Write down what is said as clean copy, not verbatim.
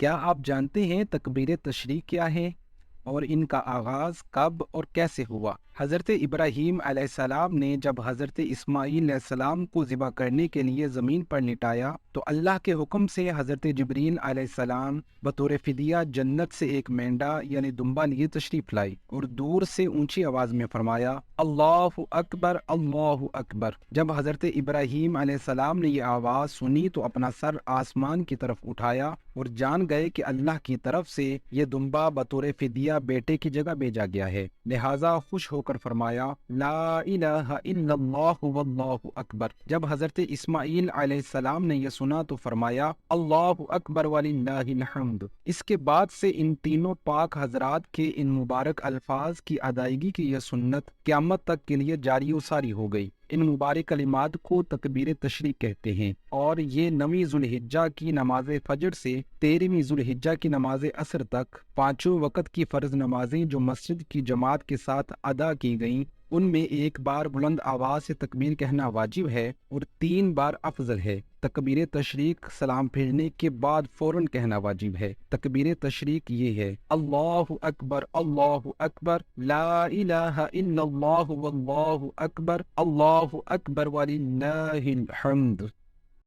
کیا آپ جانتے ہیں تکبیر تشریق کیا ہے اور ان کا آغاز کب اور کیسے ہوا؟ حضرت ابراہیم علیہ السلام نے جب حضرت اسماعیل علیہ السلام کو ذبح کرنے کے لیے زمین پر لٹایا تو اللہ کے حکم سے حضرت جبریل علیہ السلام بطور فدیہ جنت سے ایک مینڈا یعنی دمبا لیے تشریف لائی اور دور سے اونچی آواز میں فرمایا اللہ اکبر اللہ اکبر۔ جب حضرت ابراہیم علیہ السلام نے یہ آواز سنی تو اپنا سر آسمان کی طرف اٹھایا اور جان گئے کہ اللہ کی طرف سے یہ دمبا بطور فدیہ بیٹے کی جگہ بھیجا گیا ہے، لہٰذا خوش ہو کر فرمایا لا الہ الا اللہ واللہ اکبر۔ جب حضرت اسماعیل علیہ السلام نے یہ سنا تو فرمایا اللہ اکبر وللہ الحمد۔ اس کے بعد سے ان تینوں پاک حضرات کے ان مبارک الفاظ کی ادائیگی کی یہ سنت قیامت تک کے لیے جاری و ساری ہو گئی۔ ان مبارک کلمات کو تکبیر تشریق کہتے ہیں اور یہ 9 ذو الحجہ کی نماز فجر سے 13 ذو الحجہ کی نماز عصر تک پانچوں وقت کی فرض نمازیں جو مسجد کی جماعت کے ساتھ ادا کی گئیں ان میں ایک بار بلند آواز سے تکبیر کہنا واجب ہے اور 3 بار افضل ہے۔ تکبیر تشریق سلام پھیرنے کے بعد فوراً کہنا واجب ہے۔ تکبیر تشریق یہ ہے اللہ اکبر لا الہ الا اللہ واللہ اکبر وللہ الحمد۔